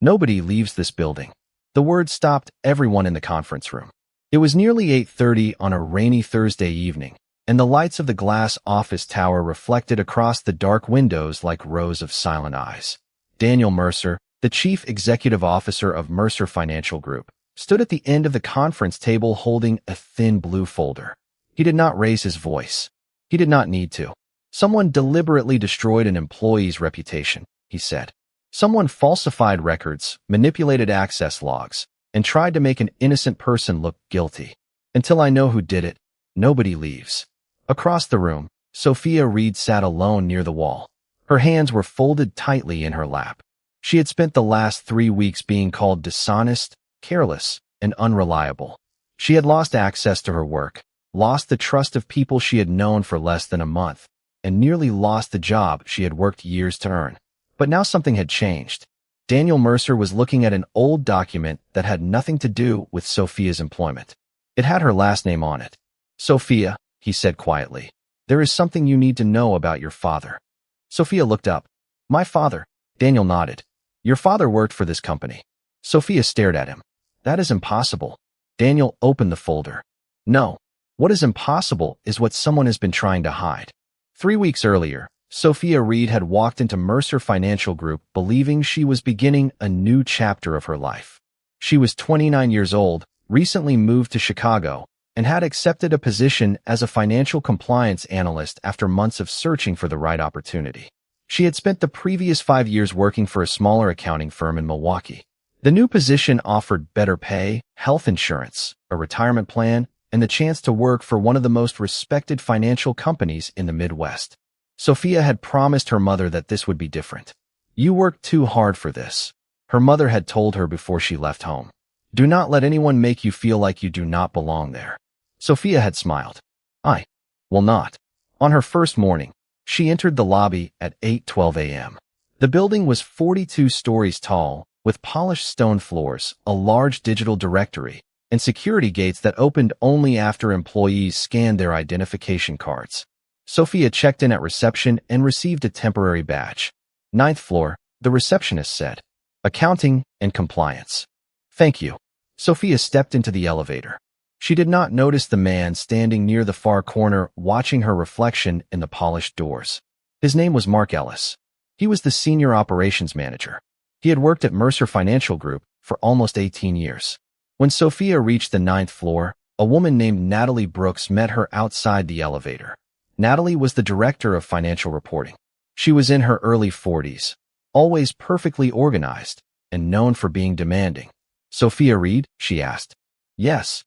Nobody leaves this building. The word stopped everyone in the conference room. It was nearly 8:30 on a rainy Thursday evening, and the lights of the glass office tower reflected across the dark windows like rows of silent eyes. Daniel Mercer, the chief executive officer of Mercer Financial Group, stood at the end of the conference table holding a thin blue folder. He did not raise his voice. He did not need to. Someone deliberately destroyed an employee's reputation, he said. Someone falsified records, manipulated access logs, and tried to make an innocent person look guilty. Until I know who did it, nobody leaves. Across the room, Sophia Reed sat alone near the wall. Her hands were folded tightly in her lap. She had spent the last 3 weeks being called dishonest, careless, and unreliable. She had lost access to her work, lost the trust of people she had known for less than a month, and nearly lost the job she had worked years to earn. But now something had changed. Daniel Mercer was looking at an old document that had nothing to do with Sophia's employment. It had her last name on it. "Sophia," he said quietly, "there is something you need to know about your father." Sophia looked up. "My father?" Daniel nodded. "Your father worked for this company." Sophia stared at him. "That is impossible." Daniel opened the folder. "No. What is impossible is what someone has been trying to hide." 3 weeks earlier, Sophia Reed had walked into Mercer Financial Group believing she was beginning a new chapter of her life. She was 29 years old, recently moved to Chicago, and had accepted a position as a financial compliance analyst after months of searching for the right opportunity. She had spent the previous 5 years working for a smaller accounting firm in Milwaukee. The new position offered better pay, health insurance, a retirement plan, and the chance to work for one of the most respected financial companies in the Midwest. Sophia had promised her mother that this would be different. "You worked too hard for this," her mother had told her before she left home. "Do not let anyone make you feel like you do not belong there." Sophia had smiled. "I will not." On her first morning, she entered the lobby at 8:12 a.m. The building was 42 stories tall, with polished stone floors, a large digital directory, and security gates that opened only after employees scanned their identification cards. Sophia checked in at reception and received a temporary badge. "Ninth floor," the receptionist said. "Accounting and compliance." "Thank you." Sophia stepped into the elevator. She did not notice the man standing near the far corner watching her reflection in the polished doors. His name was Mark Ellis. He was the senior operations manager. He had worked at Mercer Financial Group for almost 18 years. When Sophia reached the 9th floor, a woman named Natalie Brooks met her outside the elevator. Natalie was the director of financial reporting. She was in her early 40s, always perfectly organized, and known for being demanding. "Sophia Reed?" she asked. "Yes.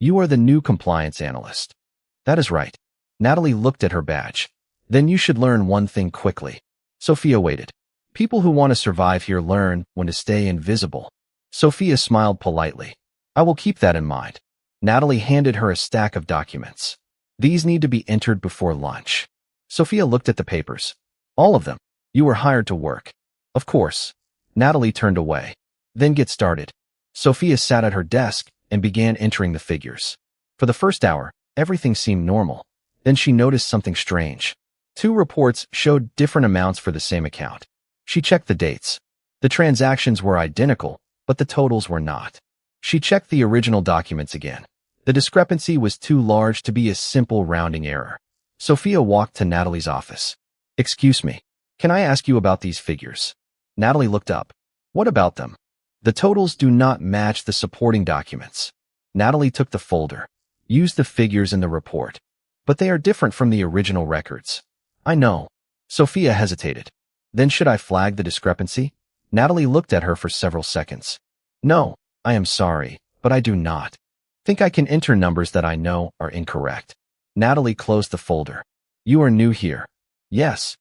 You are the new compliance analyst." "That is right." Natalie looked at her badge. "Then you should learn one thing quickly." Sophia waited. "People who want to survive here learn when to stay invisible." Sophia smiled politely. "I will keep that in mind." Natalie handed her a stack of documents. "These need to be entered before lunch." Sophia looked at the papers. "All of them. You were hired to work." "Of course." Natalie turned away. "Then get started." Sophia sat at her desk and began entering the figures. For the first hour, everything seemed normal. Then she noticed something strange. 2 reports showed different amounts for the same account. She checked the dates. The transactions were identical, but the totals were not. She checked the original documents again. The discrepancy was too large to be a simple rounding error. Sophia walked to Natalie's office. "Excuse me, can I ask you about these figures?" Natalie looked up. "What about them?" "The totals do not match the supporting documents." Natalie took the folder. "Use the figures in the report." "But they are different from the original records." "I know." Sophia hesitated. "Then should I flag the discrepancy?" Natalie looked at her for several seconds. "No, I am sorry, but I do not. Think I can enter numbers that I know are incorrect." Natalie closed the folder. "You are new here." "Yes."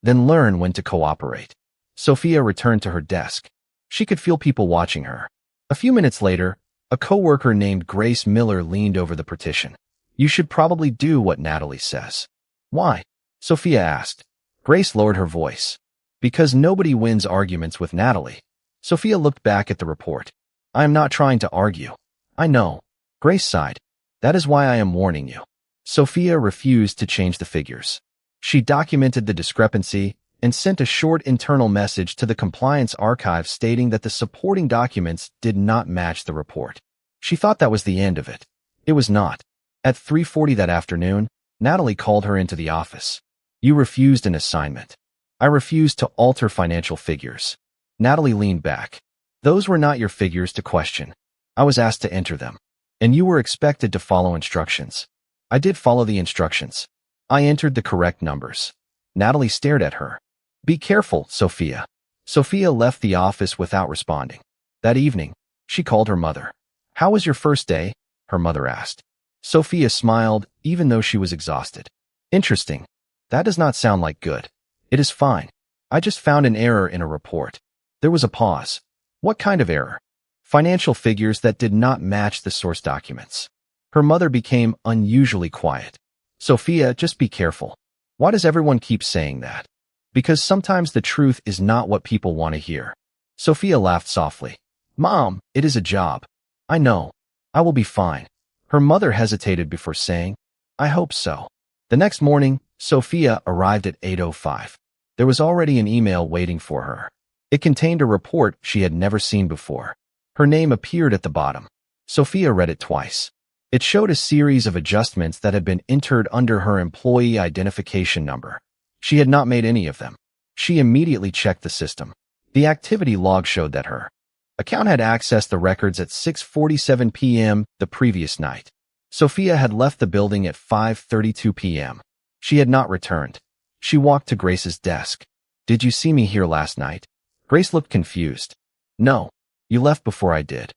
"Then learn when to cooperate." Sophia returned to her desk. She could feel people watching her. A few minutes later, a coworker named Grace Miller leaned over the partition. "You should probably do what Natalie says." "Why?" Sophia asked. Grace lowered her voice. "Because nobody wins arguments with Natalie." Sophia looked back at the report. "I am not trying to argue." "I know." Grace sighed. "That is why I am warning you." Sophia refused to change the figures. She documented the discrepancy and sent a short internal message to the compliance archive stating that the supporting documents did not match the report. She thought that was the end of it. It was not. At 3:40 that afternoon, Natalie called her into the office. You refused an assignment. I refused to alter financial figures. Natalie leaned back. Those were not your figures to question. I was asked to enter them. And you were expected to follow instructions. I did follow the instructions. I entered the correct numbers. Natalie stared at her. Be careful, Sophia. Sophia left the office without responding. That evening, she called her mother. How was your first day? Her mother asked. Sophia smiled, even though she was exhausted. Interesting. That does not sound like good. It is fine. I just found an error in a report. There was a pause. What kind of error? Financial figures that did not match the source documents. Her mother became unusually quiet. Sophia, just be careful. Why does everyone keep saying that? Because sometimes the truth is not what people want to hear. Sophia laughed softly. Mom, it is a job. I know. I will be fine. Her mother hesitated before saying, I hope so. The next morning, Sophia arrived at 8:05. There was already an email waiting for her. It contained a report she had never seen before. Her name appeared at the bottom. Sophia read it twice. It showed a series of adjustments that had been entered under her employee identification number. She had not made any of them. She immediately checked the system. The activity log showed that her account had accessed the records at 6:47 p.m. the previous night. Sophia had left the building at 5:32 p.m. She had not returned. She walked to Grace's desk. Did you see me here last night? Grace looked confused. No, you left before I did.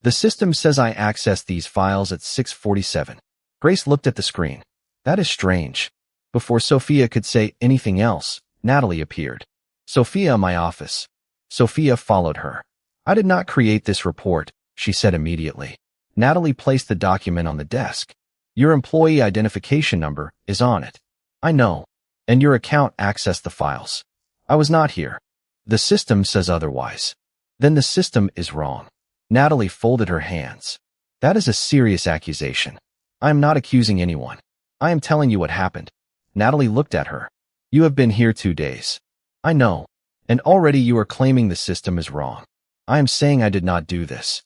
The system says I accessed these files at 6:47. Grace looked at the screen. That is strange. Before Sophia could say anything else, Natalie appeared. Sophia, my office. Sophia followed her. I did not create this report, she said immediately. Natalie placed the document on the desk. Your employee identification number is on it. I know. And your account accessed the files. I was not here. The system says otherwise. Then the system is wrong. Natalie folded her hands. That is a serious accusation. I am not accusing anyone. I am telling you what happened. Natalie looked at her. You have been here 2 days. I know. And already you are claiming the system is wrong. I am saying I did not do this.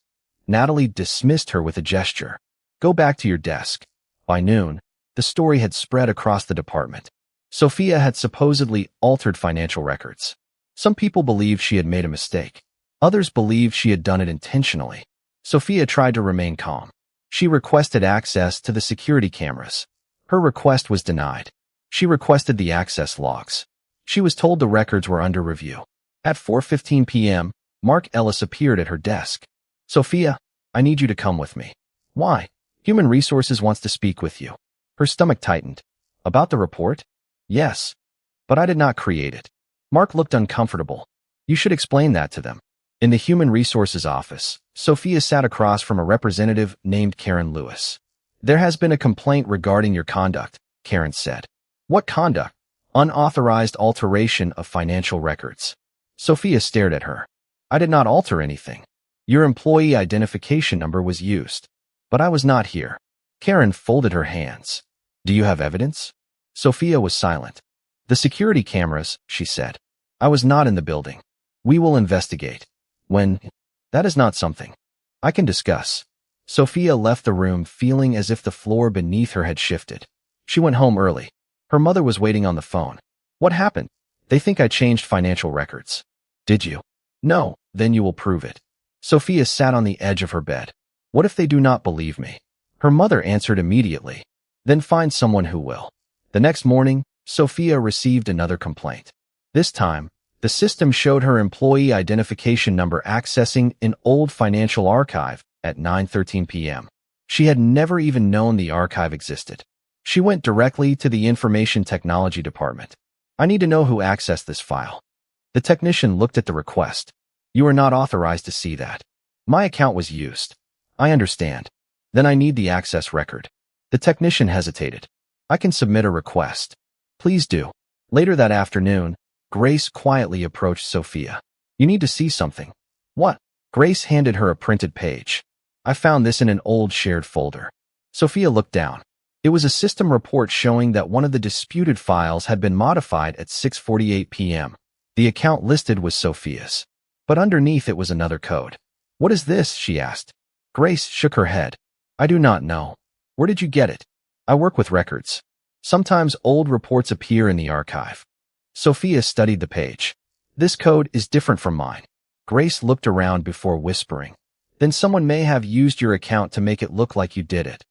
Natalie dismissed her with a gesture. Go back to your desk. By noon, the story had spread across the department. Sophia had supposedly altered financial records. Some people believed she had made a mistake. Others believed she had done it intentionally. Sophia tried to remain calm. She requested access to the security cameras. Her request was denied. She requested the access logs. She was told the records were under review. At 4:15 p.m., Mark Ellis appeared at her desk. Sophia, I need you to come with me. Why? Human Resources wants to speak with you. Her stomach tightened. About the report? Yes. But I did not create it. Mark looked uncomfortable. You should explain that to them. In the Human Resources office, Sophia sat across from a representative named Karen Lewis. There has been a complaint regarding your conduct, Karen said. What conduct? Unauthorized alteration of financial records. Sophia stared at her. I did not alter anything. Your employee identification number was used. But I was not here. Karen folded her hands. Do you have evidence? Sophia was silent. The security cameras, she said. I was not in the building. We will investigate. When? That is not something I can discuss. Sophia left the room feeling as if the floor beneath her had shifted. She went home early. Her mother was waiting on the phone. What happened? They think I changed financial records. Did you? No, then you will prove it. Sophia sat on the edge of her bed. What if they do not believe me? Her mother answered immediately. Then find someone who will. The next morning, Sophia received another complaint. This time, the system showed her employee identification number accessing an old financial archive at 9:13 p.m. She had never even known the archive existed. She went directly to the Information Technology Department. I need to know who accessed this file. The technician looked at the request. You are not authorized to see that. My account was used. I understand. Then I need the access record. The technician hesitated. I can submit a request. Please do. Later that afternoon, Grace quietly approached Sophia. You need to see something. What? Grace handed her a printed page. I found this in an old shared folder. Sophia looked down. It was a system report showing that one of the disputed files had been modified at 6:48 p.m. The account listed was Sophia's, but underneath it was another code. "What is this?" she asked. Grace shook her head. "I do not know. Where did you get it?" "I work with records. Sometimes old reports appear in the archive." Sophia studied the page. "This code is different from mine." Grace looked around before whispering. "Then someone may have used your account to make it look like you did it."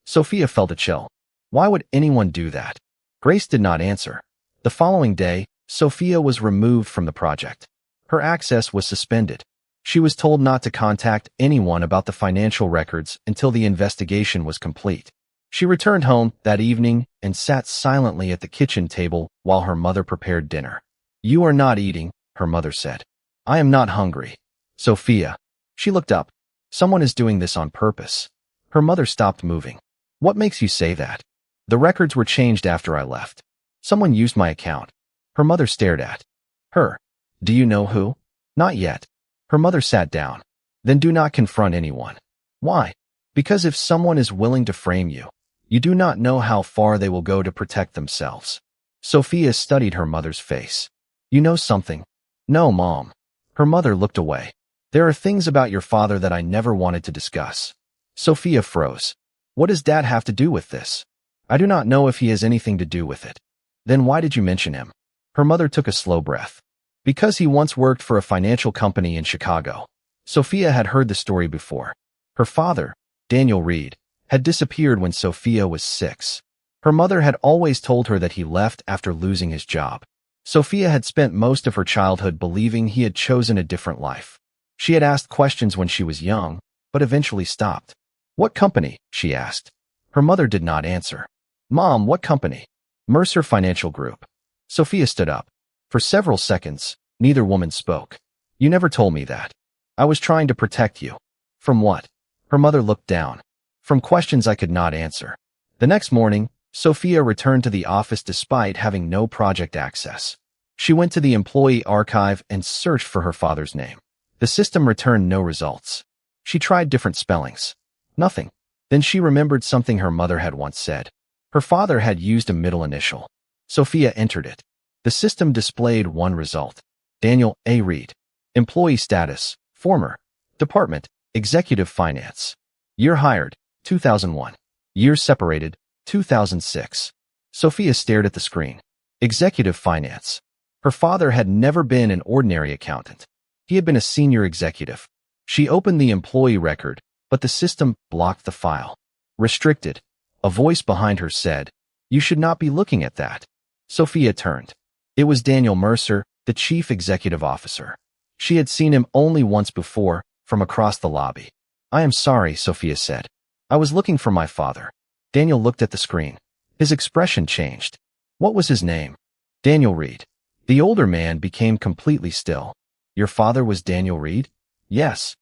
Sophia felt a chill. Why would anyone do that? Grace did not answer. The following day, Sophia was removed from the project. Her access was suspended. She was told not to contact anyone about the financial records until the investigation was complete. She returned home that evening and sat silently at the kitchen table while her mother prepared dinner. "You are not eating," her mother said. "I am not hungry." "Sophia." She looked up. "Someone is doing this on purpose." Her mother stopped moving. "What makes you say that?" "The records were changed after I left. Someone used my account." Her mother stared at her. "Do you know who?" "Not yet." Her mother sat down. "Then do not confront anyone." "Why?" "Because if someone is willing to frame you, you do not know how far they will go to protect themselves." Sophia studied her mother's face. "You know something?" "No, Mom." Her mother looked away. "There are things about your father that I never wanted to discuss." Sophia froze. "What does Dad have to do with this?" "I do not know if he has anything to do with it." "Then why did you mention him?" Her mother took a slow breath. "Because he once worked for a financial company in Chicago." Sophia had heard the story before. Her father, Daniel Reed, had disappeared when Sophia was 6. Her mother had always told her that he left after losing his job. Sophia had spent most of her childhood believing he had chosen a different life. She had asked questions when she was young, but eventually stopped. "What company?" she asked. Her mother did not answer. "Mom, what company?" "Mercer Financial Group." Sophia stood up. For several seconds, neither woman spoke. "You never told me that." "I was trying to protect you." "From what?" Her mother looked down. "From questions I could not answer." The next morning, Sophia returned to the office despite having no project access. She went to the employee archive and searched for her father's name. The system returned no results. She tried different spellings. Nothing. Then she remembered something her mother had once said. Her father had used a middle initial. Sophia entered it. The system displayed one result. Daniel A. Reed. Employee status, former. Department, Executive Finance. Year hired, 2001. Year separated, 2006. Sophia stared at the screen. Executive Finance. Her father had never been an ordinary accountant. He had been a senior executive. She opened the employee record, but the system blocked the file. Restricted. A voice behind her said, "You should not be looking at that." Sophia turned. It was Daniel Mercer, the chief executive officer. She had seen him only once before, from across the lobby. "I am sorry," Sophia said. "I was looking for my father." Daniel looked at the screen. His expression changed. "What was his name?" "Daniel Reed." The older man became completely still. "Your father was Daniel Reed?" "Yes."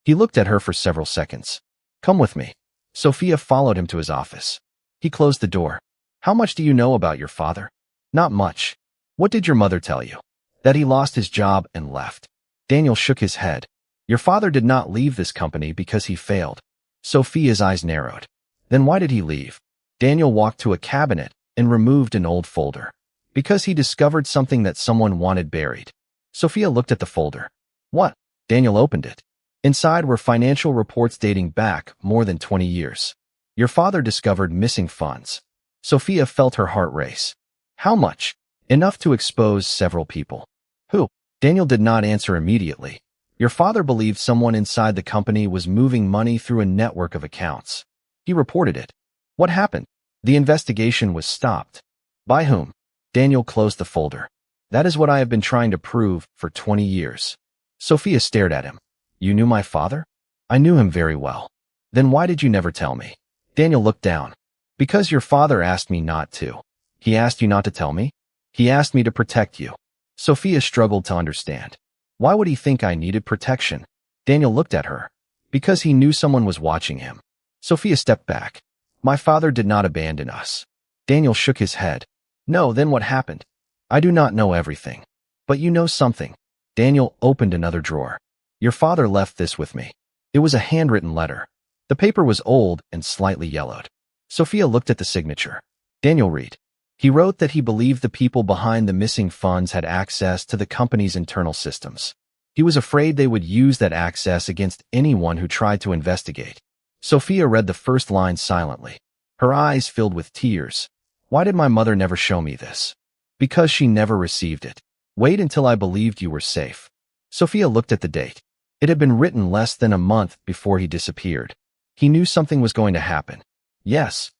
He looked at her for several seconds. "Come with me." Sophia followed him to his office. He closed the door. "How much do you know about your father?" "Not much." "What did your mother tell you?" "That he lost his job and left." Daniel shook his head. "Your father did not leave this company because he failed." Sophia's eyes narrowed. "Then why did he leave?" Daniel walked to a cabinet and removed an old folder. "Because he discovered something that someone wanted buried." Sophia looked at the folder. "What?" Daniel opened it. Inside were financial reports dating back more than 20 years. "Your father discovered missing funds." Sophia felt her heart race. "How much?" "Enough to expose several people." "Who?" Daniel did not answer immediately. "Your father believed someone inside the company was moving money through a network of accounts. He reported it." "What happened?" "The investigation was stopped." "By whom?" Daniel closed the folder. "That is what I have been trying to prove for 20 years. Sophia stared at him. "You knew my father?" "I knew him very well." "Then why did you never tell me?" Daniel looked down. "Because your father asked me not to." "He asked you not to tell me?" "He asked me to protect you." Sophia struggled to understand. Why would he think I needed protection? Daniel looked at her. Because he knew someone was watching him. Sophia stepped back. "My father did not abandon us." Daniel shook his head. "No, then what happened?" "I do not know everything." "But you know something." Daniel opened another drawer. "Your father left this with me." It was a handwritten letter. The paper was old and slightly yellowed. Sophia looked at the signature. Daniel read. He wrote that he believed the people behind the missing funds had access to the company's internal systems. He was afraid they would use that access against anyone who tried to investigate. Sophia read the first line silently. Her eyes filled with tears. Why did my mother never show me this? Because she never received it. Wait until I believed you were safe. Sophia looked at the date. It had been written less than a month before he disappeared. He knew something was going to happen. Yes.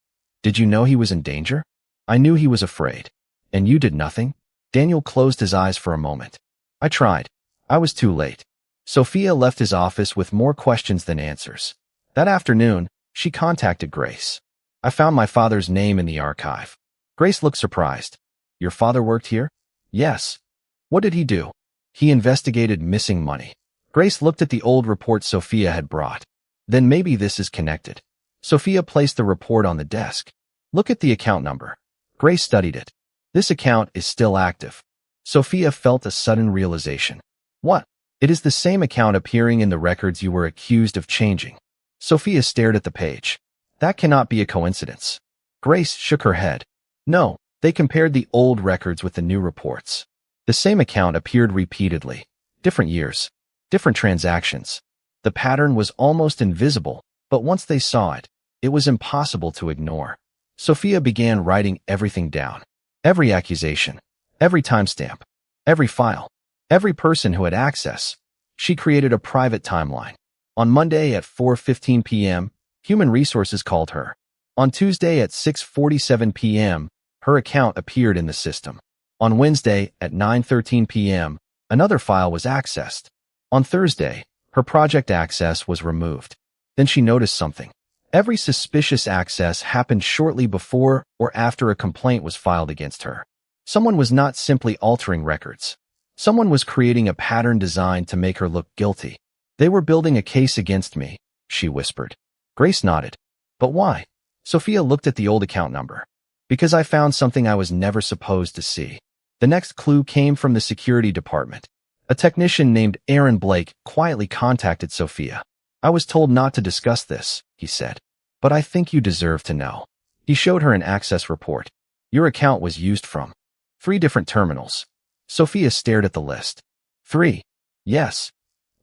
Did you know he was in danger? I knew he was afraid. And you did nothing? Daniel closed his eyes for a moment. I tried. I was too late. Sophia left his office with more questions than answers. That afternoon, she contacted Grace. I found my father's name in the archive. Grace looked surprised. Your father worked here? Yes. What did he do? He investigated missing money. Grace looked at the old report Sophia had brought. Then maybe this is connected. Sophia placed the report on the desk. Look at the account number. Grace studied it. This account is still active. Sophia felt a sudden realization. What? It is the same account appearing in the records you were accused of changing. Sophia stared at the page. That cannot be a coincidence. Grace shook her head. No, they compared the old records with the new reports. The same account appeared repeatedly. Different years. Different transactions. The pattern was almost invisible, but once they saw it, it was impossible to ignore. Sophia began writing everything down. Every accusation. Every timestamp. Every file. Every person who had access. She created a private timeline. On Monday at 4:15 p.m., Human Resources called her. On Tuesday at 6:47 p.m., her account appeared in the system. On Wednesday at 9:13 p.m., another file was accessed. On Thursday, her project access was removed. Then she noticed something. Every suspicious access happened shortly before or after a complaint was filed against her. Someone was not simply altering records. Someone was creating a pattern designed to make her look guilty. They were building a case against me, she whispered. Grace nodded. But why? Sophia looked at the old account number. Because I found something I was never supposed to see. The next clue came from the security department. A technician named Aaron Blake quietly contacted Sophia. I was told not to discuss this, he said. But I think you deserve to know. He showed her an access report. Your account was used from 3 different terminals. Sophia stared at the list. 3. Yes.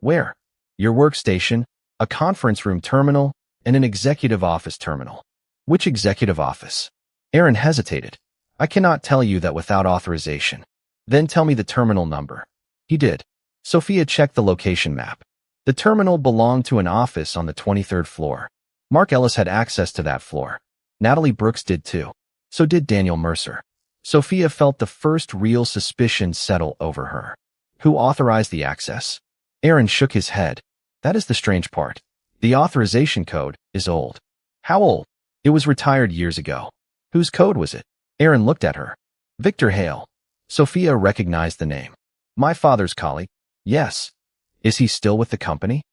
Where? Your workstation, a conference room terminal, and an executive office terminal. Which executive office? Aaron hesitated. I cannot tell you that without authorization. Then tell me the terminal number. He did. Sophia checked the location map. The terminal belonged to an office on the 23rd floor. Mark Ellis had access to that floor. Natalie Brooks did too. So did Daniel Mercer. Sophia felt the first real suspicion settle over her. Who authorized the access? Aaron shook his head. That is the strange part. The authorization code is old. How old? It was retired years ago. Whose code was it? Aaron looked at her. Victor Hale. Sophia recognized the name. My father's colleague. Yes. Is he still with the company?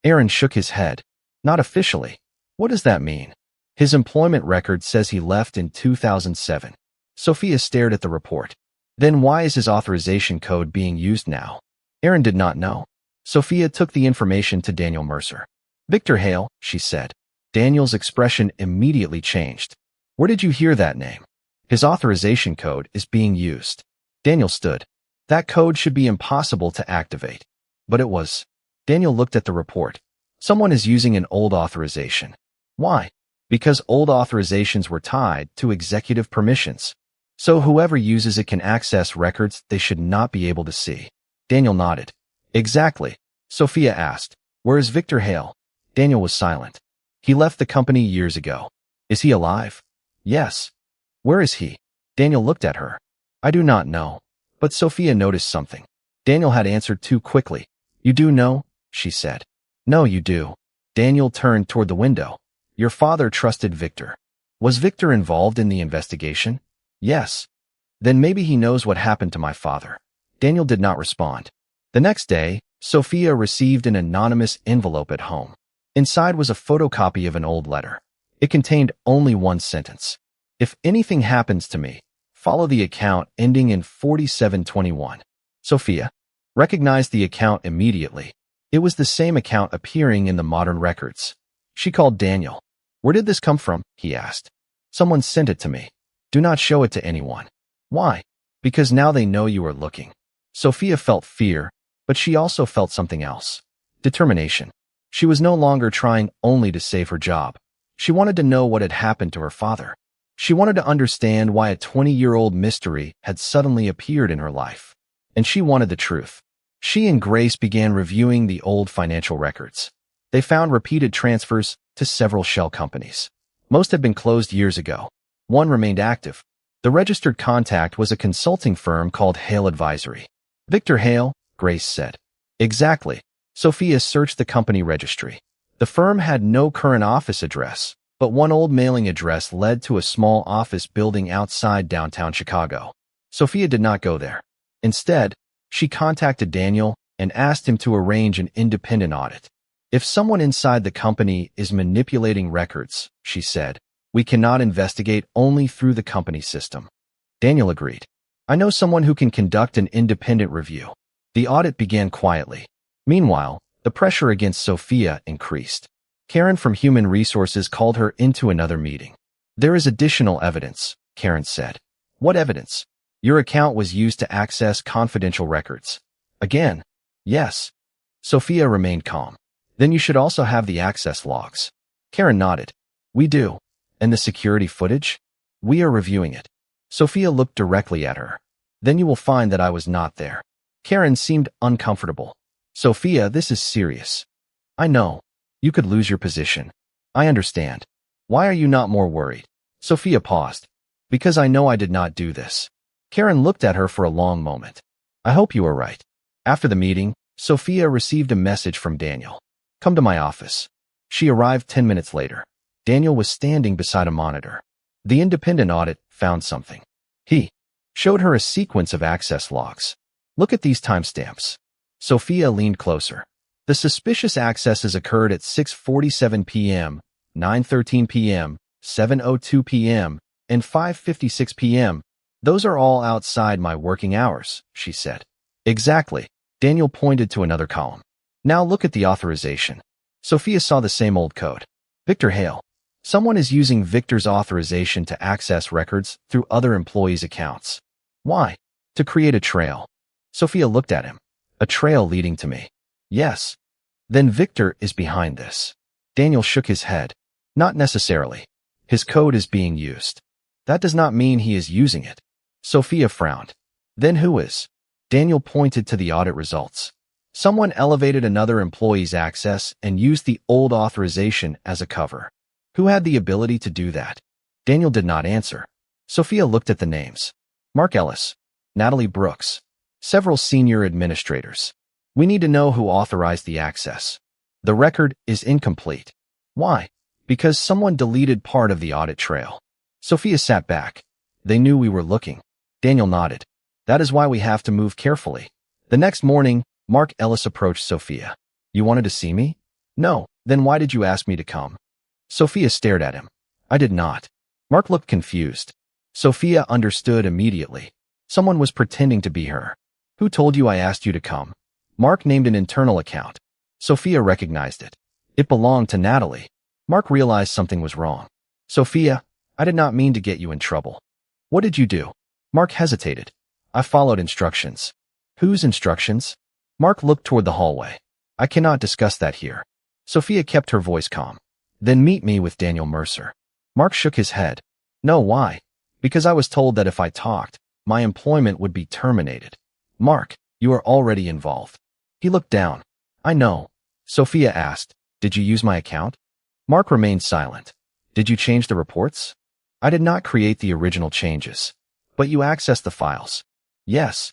Aaron shook his head. Not officially. What does that mean? His employment record says he left in 2007. Sophia stared at the report. Then why is his authorization code being used now? Aaron did not know. Sophia took the information to Daniel Mercer. Victor Hale, she said. Daniel's expression immediately changed. Where did you hear that name? His authorization code is being used. Daniel stood. That code should be impossible to activate. But it was. Daniel looked at the report. Someone is using an old authorization. Why? Because old authorizations were tied to executive permissions. So whoever uses it can access records they should not be able to see. Daniel nodded. Exactly. Sophia asked, where is Victor Hale? Daniel was silent. He left the company years ago. Is he alive? Yes. Where is he? Daniel looked at her. I do not know. But Sophia noticed something. Daniel had answered too quickly. You do know? She said. No, you do. Daniel turned toward the window. Your father trusted Victor. Was Victor involved in the investigation? Yes. Then maybe he knows what happened to my father. Daniel did not respond. The next day, Sophia received an anonymous envelope at home. Inside was a photocopy of an old letter. It contained only one sentence. If anything happens to me, follow the account ending in 4721. Sophia recognized the account immediately. It was the same account appearing in the modern records. She called Daniel. Where did this come from? He asked. Someone sent it to me. Do not show it to anyone. Why? Because now they know you are looking. Sophia felt fear, but she also felt something else. Determination. She was no longer trying only to save her job. She wanted to know what had happened to her father. She wanted to understand why a 20-year-old mystery had suddenly appeared in her life. And she wanted the truth. She and Grace began reviewing the old financial records. They found repeated transfers to several shell companies. Most had been closed years ago. One remained active. The registered contact was a consulting firm called Hale Advisory. Victor Hale, Grace said. Exactly. Sophia searched the company registry. The firm had no current office address, but one old mailing address led to a small office building outside downtown Chicago. Sophia did not go there. Instead, she contacted Daniel and asked him to arrange an independent audit. If someone inside the company is manipulating records, she said, we cannot investigate only through the company system. Daniel agreed. I know someone who can conduct an independent review. The audit began quietly. Meanwhile, the pressure against Sophia increased. Karen from Human Resources called her into another meeting. There is additional evidence, Karen said. What evidence? Your account was used to access confidential records. Again? Yes. Sophia remained calm. Then you should also have the access logs. Karen nodded. We do. And the security footage? We are reviewing it. Sophia looked directly at her. Then you will find that I was not there. Karen seemed uncomfortable. Sophia, this is serious. I know. You could lose your position. I understand. Why are you not more worried? Sophia paused. Because I know I did not do this. Karen looked at her for a long moment. I hope you are right. After the meeting, Sophia received a message from Daniel. Come to my office. She arrived 10 minutes later. Daniel was standing beside a monitor. The independent audit found something. He showed her a sequence of access logs. Look at these timestamps. Sophia leaned closer. The suspicious accesses occurred at 6:47 p.m., 9:13 p.m., 7:02 p.m., and 5:56 p.m. Those are all outside my working hours, she said. Exactly. Daniel pointed to another column. Now look at the authorization. Sophia saw the same old code. Victor Hale. Someone is using Victor's authorization to access records through other employees' accounts. Why? To create a trail. Sophia looked at him. A trail leading to me. Yes. Then Victor is behind this. Daniel shook his head. Not necessarily. His code is being used. That does not mean he is using it. Sophia frowned. Then who is? Daniel pointed to the audit results. Someone elevated another employee's access and used the old authorization as a cover. Who had the ability to do that? Daniel did not answer. Sophia looked at the names. Mark Ellis. Natalie Brooks. Several senior administrators. We need to know who authorized the access. The record is incomplete. Why? Because someone deleted part of the audit trail. Sophia sat back. They knew we were looking. Daniel nodded. That is why we have to move carefully. The next morning, Mark Ellis approached Sophia. You wanted to see me? No. Then why did you ask me to come? Sophia stared at him. I did not. Mark looked confused. Sophia understood immediately. Someone was pretending to be her. Who told you I asked you to come? Mark named an internal account. Sophia recognized it. It belonged to Natalie. Mark realized something was wrong. Sophia, I did not mean to get you in trouble. What did you do? Mark hesitated. I followed instructions. Whose instructions? Mark looked toward the hallway. I cannot discuss that here. Sophia kept her voice calm. Then meet me with Daniel Mercer. Mark shook his head. No, why? Because I was told that if I talked, my employment would be terminated. Mark, you are already involved. He looked down. I know. Sophia asked, did you use my account? Mark remained silent. Did you change the reports? I did not create the original changes. But you accessed the files. Yes.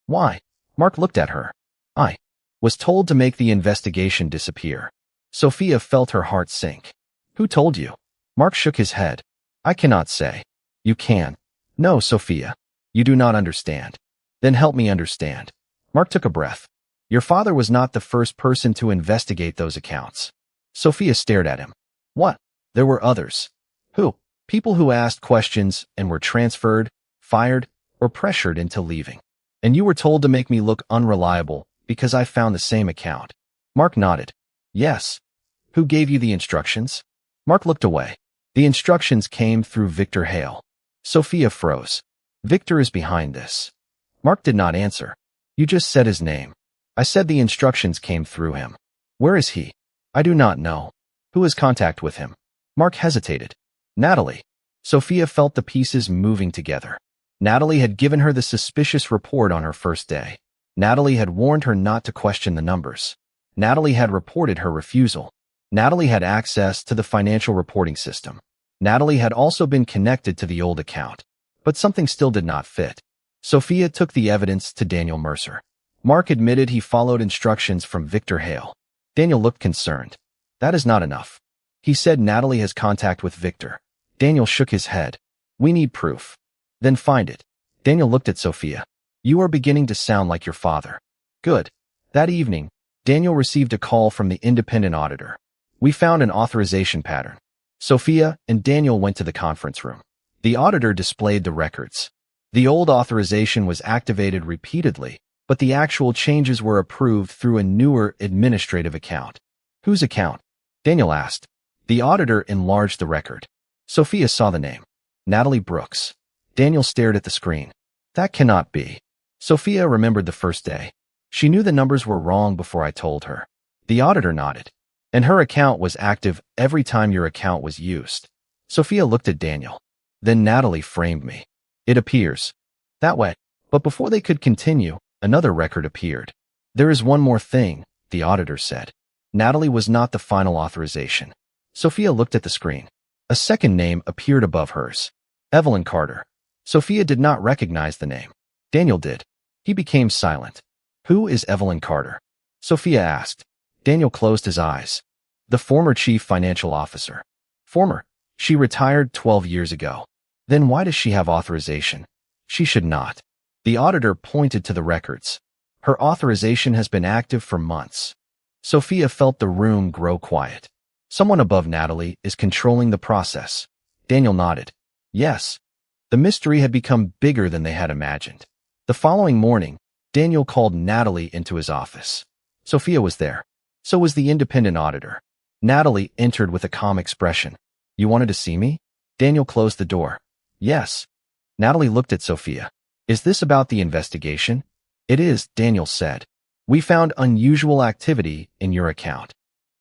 Why? Mark looked at her. I was told to make the investigation disappear. Sophia felt her heart sink. Who told you? Mark shook his head. I cannot say. You can. No, Sophia. You do not understand. Then help me understand. Mark took a breath. Your father was not the first person to investigate those accounts. Sophia stared at him. What? There were others. Who? People who asked questions and were transferred, fired, or pressured into leaving. And you were told to make me look unreliable because I found the same account. Mark nodded. Yes. Who gave you the instructions? Mark looked away. The instructions came through Victor Hale. Sophia froze. Victor is behind this. Mark did not answer. You just said his name. I said the instructions came through him. Where is he? I do not know. Who has contact with him? Mark hesitated. Natalie. Sophia felt the pieces moving together. Natalie had given her the suspicious report on her first day. Natalie had warned her not to question the numbers. Natalie had reported her refusal. Natalie had access to the financial reporting system. Natalie had also been connected to the old account. But something still did not fit. Sophia took the evidence to Daniel Mercer. Mark admitted he followed instructions from Victor Hale. Daniel looked concerned. That is not enough. He said Natalie has contact with Victor. Daniel shook his head. We need proof. Then find it. Daniel looked at Sophia. You are beginning to sound like your father. Good. That evening, Daniel received a call from the independent auditor. We found an authorization pattern. Sophia and Daniel went to the conference room. The auditor displayed the records. The old authorization was activated repeatedly, but the actual changes were approved through a newer administrative account. Whose account? Daniel asked. The auditor enlarged the record. Sophia saw the name. Natalie Brooks. Daniel stared at the screen. That cannot be. Sophia remembered the first day. She knew the numbers were wrong before I told her. The auditor nodded. And her account was active every time your account was used. Sophia looked at Daniel. Then Natalie framed me. It appears that way. But before they could continue, another record appeared. There is one more thing, the auditor said. Natalie was not the final authorization. Sophia looked at the screen. A second name appeared above hers. Evelyn Carter. Sophia did not recognize the name. Daniel did. He became silent. Who is Evelyn Carter? Sophia asked. Daniel closed his eyes. The former chief financial officer. Former. She retired 12 years ago. Then why does she have authorization? She should not. The auditor pointed to the records. Her authorization has been active for months. Sophia felt the room grow quiet. Someone above Natalie is controlling the process. Daniel nodded. Yes. The mystery had become bigger than they had imagined. The following morning, Daniel called Natalie into his office. Sophia was there. So was the independent auditor. Natalie entered with a calm expression. You wanted to see me? Daniel closed the door. Yes. Natalie looked at Sophia. Is this about the investigation? It is, Daniel said. We found unusual activity in your account.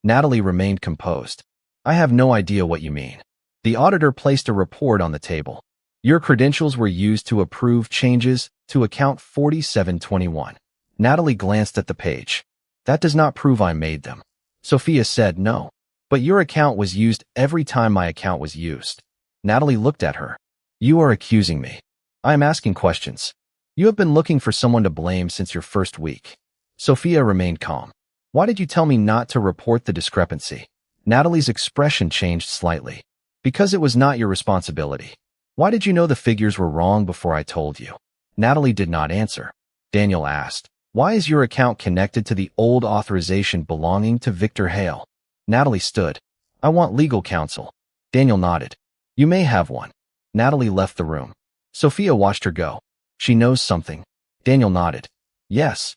Natalie remained composed. I have no idea what you mean. The auditor placed a report on the table. Your credentials were used to approve changes to account 4721. Natalie glanced at the page. That does not prove I made them. Sophia said no. But your account was used every time my account was used. Natalie looked at her. You are accusing me. I am asking questions. You have been looking for someone to blame since your first week. Sophia remained calm. Why did you tell me not to report the discrepancy? Natalie's expression changed slightly. Because it was not your responsibility. Why did you know the figures were wrong before I told you? Natalie did not answer. Daniel asked, why is your account connected to the old authorization belonging to Victor Hale? Natalie stood. I want legal counsel. Daniel nodded. You may have one. Natalie left the room. Sophia watched her go. She knows something. Daniel nodded. Yes.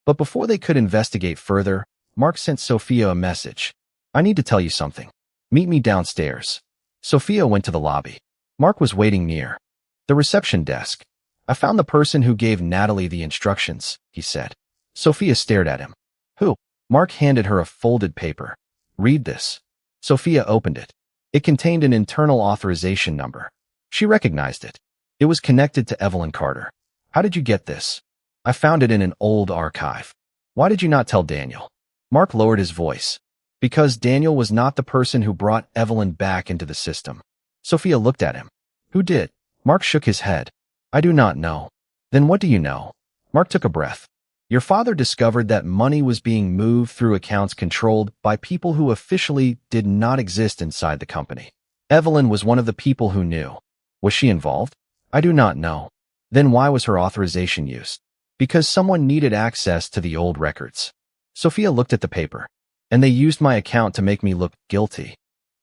But before they could investigate further, Mark sent Sophia a message. I need to tell you something. Meet me downstairs. Sophia went to the lobby. Mark was waiting near the reception desk. I found the person who gave Natalie the instructions, he said. Sophia stared at him. Who? Mark handed her a folded paper. Read this. Sophia opened it. It contained an internal authorization number. She recognized it. It was connected to Evelyn Carter. How did you get this? I found it in an old archive. Why did you not tell Daniel? Mark lowered his voice. Because Daniel was not the person who brought Evelyn back into the system. Sophia looked at him. Who did? Mark shook his head. I do not know. Then what do you know? Mark took a breath. Your father discovered that money was being moved through accounts controlled by people who officially did not exist inside the company. Evelyn was one of the people who knew. Was she involved? I do not know. Then why was her authorization used? Because someone needed access to the old records. Sophia looked at the paper. And they used my account to make me look guilty.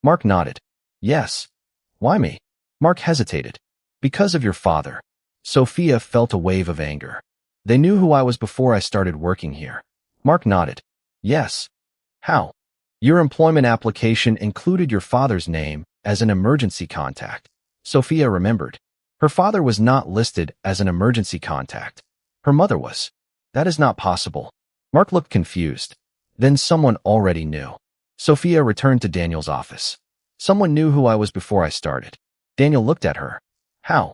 Mark nodded. Yes. Why me? Mark hesitated. Because of your father. Sophia felt a wave of anger. They knew who I was before I started working here. Mark nodded. Yes. How? Your employment application included your father's name as an emergency contact. Sophia remembered. Her father was not listed as an emergency contact. Her mother was. That is not possible. Mark looked confused. Then someone already knew. Sophia returned to Daniel's office. Someone knew who I was before I started. Daniel looked at her. How?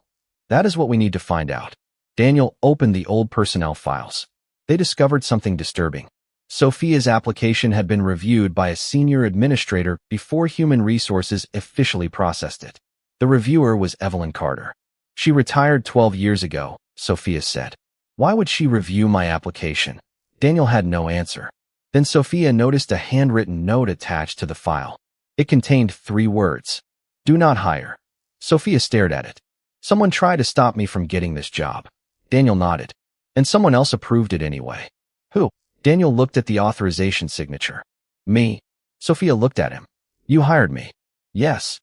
That is what we need to find out. Daniel opened the old personnel files. They discovered something disturbing. Sophia's application had been reviewed by a senior administrator before Human Resources officially processed it. The reviewer was Evelyn Carter. She retired 12 years ago, Sophia said. Why would she review my application? Daniel had no answer. Then Sophia noticed a handwritten note attached to the file. It contained 3 words. Do not hire. Sophia stared at it. Someone tried to stop me from getting this job. Daniel nodded. And someone else approved it anyway. Who? Daniel looked at the authorization signature. Me. Sophia looked at him. You hired me. Yes.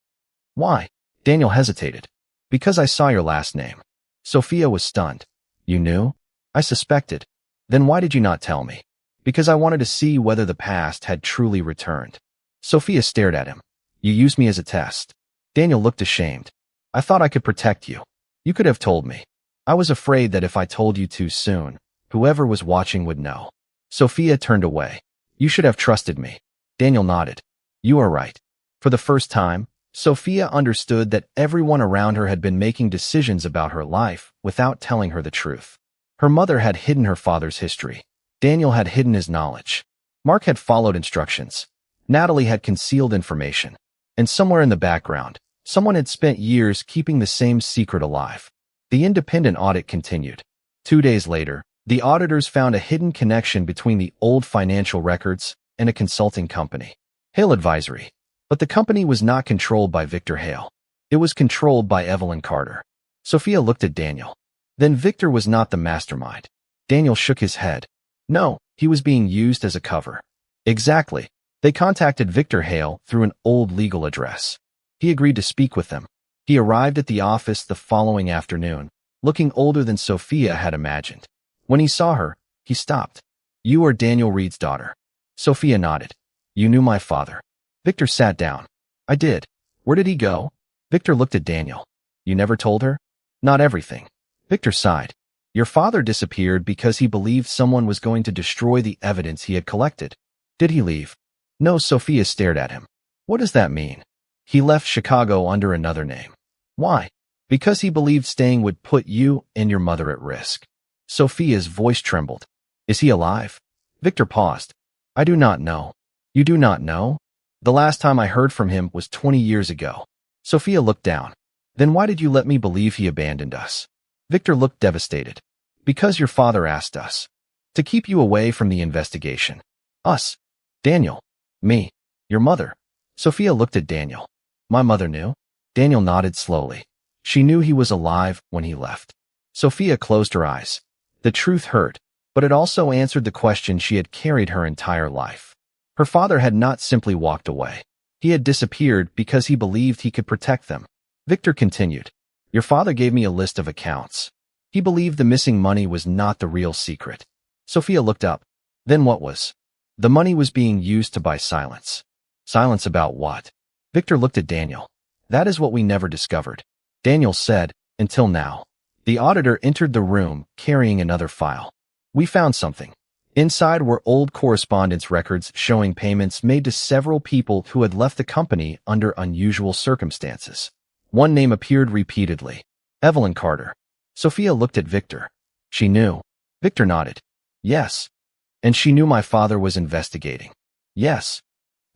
Why? Daniel hesitated. Because I saw your last name. Sophia was stunned. You knew? I suspected. Then why did you not tell me? Because I wanted to see whether the past had truly returned. Sophia stared at him. You used me as a test. Daniel looked ashamed. I thought I could protect you. You could have told me. I was afraid that if I told you too soon, whoever was watching would know. Sophia turned away. You should have trusted me. Daniel nodded. You are right. For the first time, Sophia understood that everyone around her had been making decisions about her life without telling her the truth. Her mother had hidden her father's history. Daniel had hidden his knowledge. Mark had followed instructions. Natalie had concealed information. And somewhere in the background, someone had spent years keeping the same secret alive. The independent audit continued. 2 days later, the auditors found a hidden connection between the old financial records and a consulting company, Hale Advisory. But the company was not controlled by Victor Hale. It was controlled by Evelyn Carter. Sophia looked at Daniel. Then Victor was not the mastermind. Daniel shook his head. No, he was being used as a cover. Exactly. They contacted Victor Hale through an old legal address. He agreed to speak with them. He arrived at the office the following afternoon, looking older than Sophia had imagined. When he saw her, he stopped. You are Daniel Reed's daughter. Sophia nodded. You knew my father. Victor sat down. I did. Where did he go? Victor looked at Daniel. You never told her? Not everything. Victor sighed. Your father disappeared because he believed someone was going to destroy the evidence he had collected. Did he leave? No, Sophia stared at him. What does that mean? He left Chicago under another name. Why? Because he believed staying would put you and your mother at risk. Sophia's voice trembled. Is he alive? Victor paused. I do not know. You do not know? The last time I heard from him was 20 years ago. Sophia looked down. Then why did you let me believe he abandoned us? Victor looked devastated. Because your father asked us. To keep you away from the investigation. Us. Daniel. Me. Your mother. Sophia looked at Daniel. My mother knew? Daniel nodded slowly. She knew he was alive when he left. Sophia closed her eyes. The truth hurt, but it also answered the question she had carried her entire life. Her father had not simply walked away. He had disappeared because he believed he could protect them. Victor continued. Your father gave me a list of accounts. He believed the missing money was not the real secret. Sophia looked up. Then what was? The money was being used to buy silence. Silence about what? Victor looked at Daniel. That is what we never discovered. Daniel said, until now. The auditor entered the room, carrying another file. We found something. Inside were old correspondence records showing payments made to several people who had left the company under unusual circumstances. One name appeared repeatedly. Evelyn Carter. Sophia looked at Victor. She knew. Victor nodded. Yes. And she knew my father was investigating. Yes.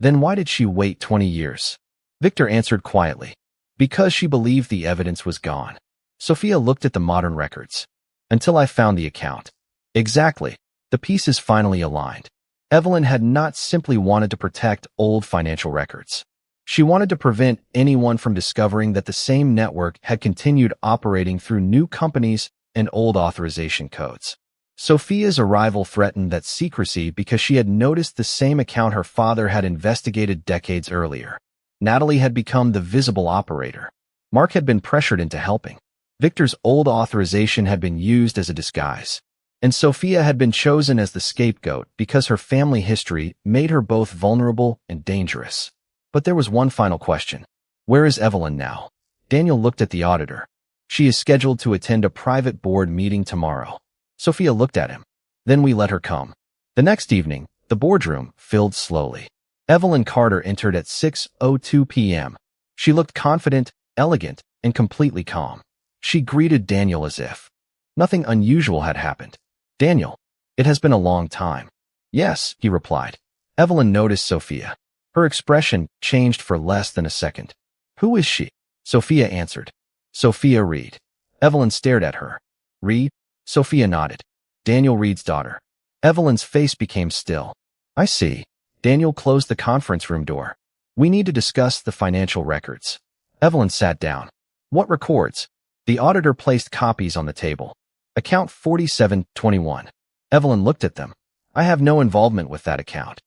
Then why did she wait 20 years? Victor answered quietly. Because she believed the evidence was gone. Sophia looked at the modern records. Until I found the account. Exactly. The pieces finally aligned. Evelyn had not simply wanted to protect old financial records. She wanted to prevent anyone from discovering that the same network had continued operating through new companies and old authorization codes. Sophia's arrival threatened that secrecy because she had noticed the same account her father had investigated decades earlier. Natalie had become the visible operator. Mark had been pressured into helping. Victor's old authorization had been used as a disguise. And Sophia had been chosen as the scapegoat because her family history made her both vulnerable and dangerous. But there was one final question. Where is Evelyn now? Daniel looked at the auditor. She is scheduled to attend a private board meeting tomorrow. Sophia looked at him. Then we let her come. The next evening, the boardroom filled slowly. Evelyn Carter entered at 6:02 p.m. She looked confident, elegant, and completely calm. She greeted Daniel as if nothing unusual had happened. Daniel, it has been a long time. Yes, he replied. Evelyn noticed Sophia. Her expression changed for less than a second. Who is she? Sophia answered. Sophia Reed. Evelyn stared at her. Reed? Sophia nodded. Daniel Reed's daughter. Evelyn's face became still. I see. Daniel closed the conference room door. We need to discuss the financial records. Evelyn sat down. What records? The auditor placed copies on the table. Account 4721. Evelyn looked at them. I have no involvement with that account.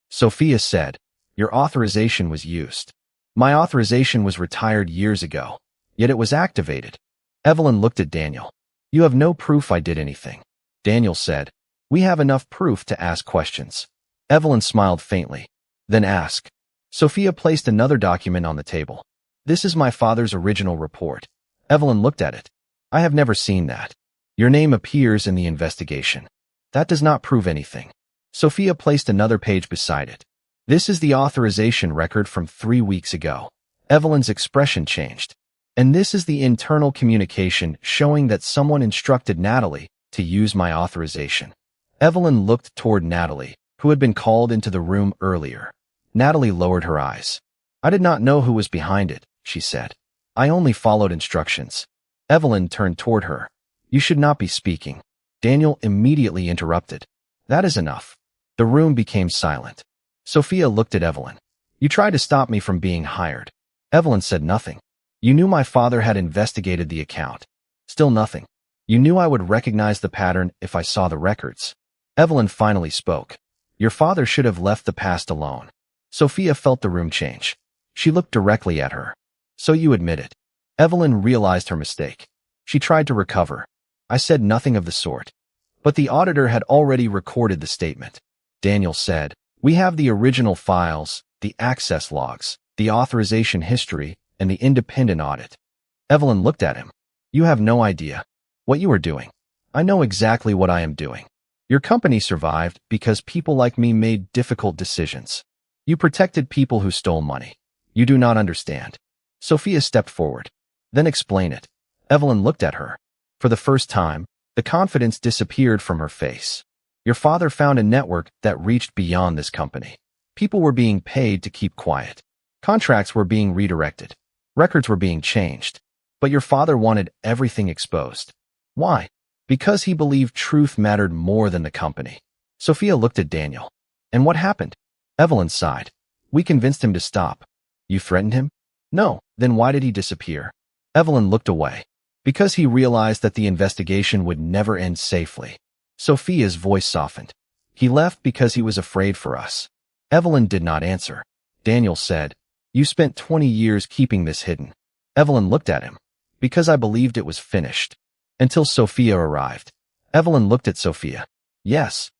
Sophia said, your authorization was used. My authorization was retired years ago, yet it was activated. Evelyn looked at Daniel. You have no proof I did anything. Daniel said, we have enough proof to ask questions. Evelyn smiled faintly. Then ask. Sophia placed another document on the table. This is my father's original report. Evelyn looked at it. I have never seen that. Your name appears in the investigation. That does not prove anything. Sophia placed another page beside it. This is the authorization record from 3 weeks ago. Evelyn's expression changed. And this is the internal communication showing that someone instructed Natalie to use my authorization. Evelyn looked toward Natalie, who had been called into the room earlier. Natalie lowered her eyes. I did not know who was behind it, she said. I only followed instructions. Evelyn turned toward her. You should not be speaking. Daniel immediately interrupted. That is enough. The room became silent. Sophia looked at Evelyn. You tried to stop me from being hired. Evelyn said nothing. You knew my father had investigated the account. Still nothing. You knew I would recognize the pattern if I saw the records. Evelyn finally spoke. Your father should have left the past alone. Sophia felt the room change. She looked directly at her. So you admit it. Evelyn realized her mistake. She tried to recover. I said nothing of the sort. But the auditor had already recorded the statement. Daniel said, we have the original files, the access logs, the authorization history, and the independent audit. Evelyn looked at him. You have no idea what you are doing. I know exactly what I am doing. Your company survived because people like me made difficult decisions. You protected people who stole money. You do not understand. Sophia stepped forward. Then explain it. Evelyn looked at her. For the first time, the confidence disappeared from her face. Your father found a network that reached beyond this company. People were being paid to keep quiet. Contracts were being redirected. Records were being changed. But your father wanted everything exposed. Why? Because he believed truth mattered more than the company. Sophia looked at Daniel. And what happened? Evelyn sighed. We convinced him to stop. You threatened him? No. Then why did he disappear? Evelyn looked away. Because he realized that the investigation would never end safely. Sophia's voice softened. He left because he was afraid for us. Evelyn did not answer. Daniel said, you spent 20 years keeping this hidden. Evelyn looked at him. Because I believed it was finished. Until Sophia arrived. Evelyn looked at Sophia. Yes.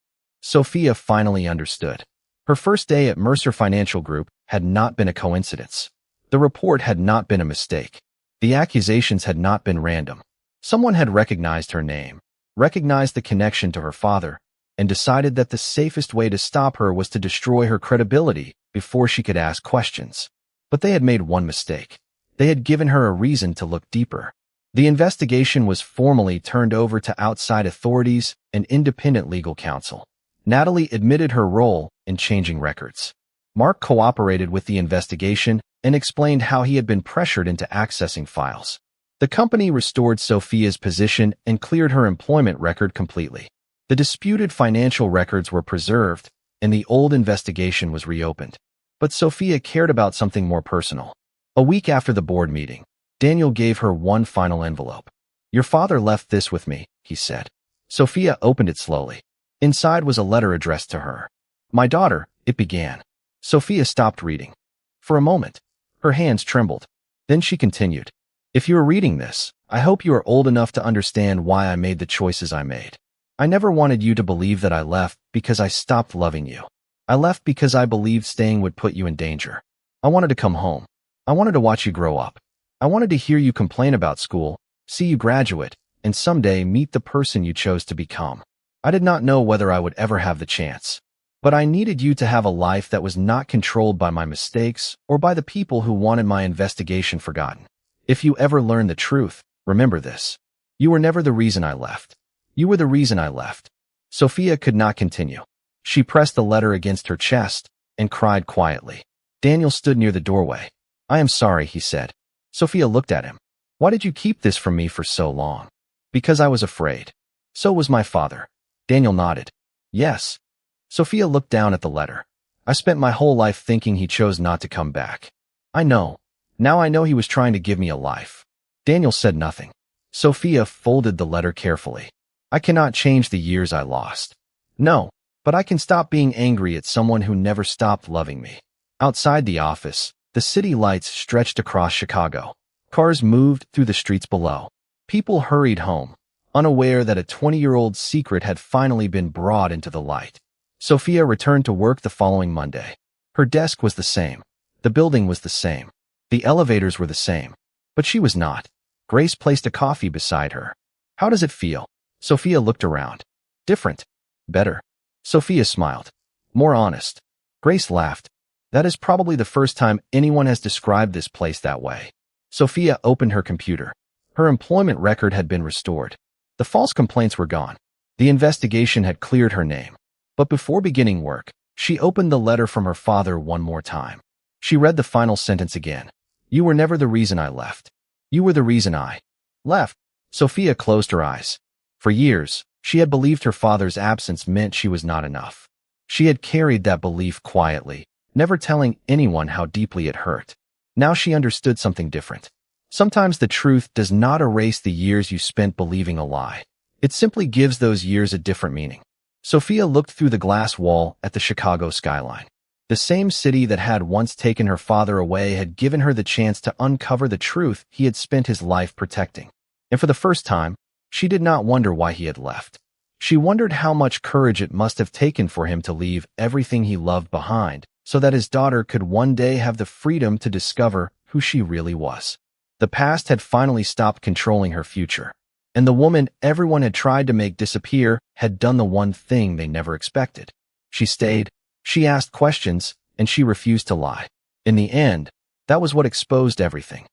Sophia finally understood. Her first day at Mercer Financial Group had not been a coincidence. The report had not been a mistake. The accusations had not been random. Someone had recognized her name, recognized the connection to her father, and decided that the safest way to stop her was to destroy her credibility before she could ask questions. But they had made one mistake. They had given her a reason to look deeper. The investigation was formally turned over to outside authorities and independent legal counsel. Natalie admitted her role in changing records. Mark cooperated with the investigation and explained how he had been pressured into accessing files. The company restored Sophia's position and cleared her employment record completely. The disputed financial records were preserved, and the old investigation was reopened. But Sophia cared about something more personal. A week after the board meeting, Daniel gave her one final envelope. Your father left this with me, he said. Sophia opened it slowly. Inside was a letter addressed to her. My daughter, it began. Sophia stopped reading. For a moment, her hands trembled. Then she continued. If you are reading this, I hope you are old enough to understand why I made the choices I made. I never wanted you to believe that I left because I stopped loving you. I left because I believed staying would put you in danger. I wanted to come home. I wanted to watch you grow up. I wanted to hear you complain about school, see you graduate, and someday meet the person you chose to become. I did not know whether I would ever have the chance. But I needed you to have a life that was not controlled by my mistakes or by the people who wanted my investigation forgotten. If you ever learn the truth, remember this. You were never the reason I left. You were the reason I left. Sophia could not continue. She pressed the letter against her chest and cried quietly. Daniel stood near the doorway. I am sorry, he said. Sophia looked at him. Why did you keep this from me for so long? Because I was afraid. So was my father. Daniel nodded. Yes. Sophia looked down at the letter. I spent my whole life thinking he chose not to come back. I know. Now I know he was trying to give me a life. Daniel said nothing. Sophia folded the letter carefully. I cannot change the years I lost. No, but I can stop being angry at someone who never stopped loving me. Outside the office, the city lights stretched across Chicago. Cars moved through the streets below. People hurried home, unaware that a 20-year-old secret had finally been brought into the light. Sophia returned to work the following Monday. Her desk was the same. The building was the same. The elevators were the same. But she was not. Grace placed a coffee beside her. How does it feel? Sophia looked around. Different. Better. Sophia smiled. More honest. Grace laughed. That is probably the first time anyone has described this place that way. Sophia opened her computer. Her employment record had been restored. The false complaints were gone. The investigation had cleared her name. But before beginning work, she opened the letter from her father one more time. She read the final sentence again. You were never the reason I left. You were the reason I left. Sophia closed her eyes. For years, she had believed her father's absence meant she was not enough. She had carried that belief quietly, never telling anyone how deeply it hurt. Now she understood something different. Sometimes the truth does not erase the years you spent believing a lie. It simply gives those years a different meaning. Sophia looked through the glass wall at the Chicago skyline. The same city that had once taken her father away had given her the chance to uncover the truth he had spent his life protecting. And for the first time, she did not wonder why he had left. She wondered how much courage it must have taken for him to leave everything he loved behind, so that his daughter could one day have the freedom to discover who she really was. The past had finally stopped controlling her future. And the woman everyone had tried to make disappear had done the one thing they never expected. She stayed, she asked questions, and she refused to lie. In the end, that was what exposed everything.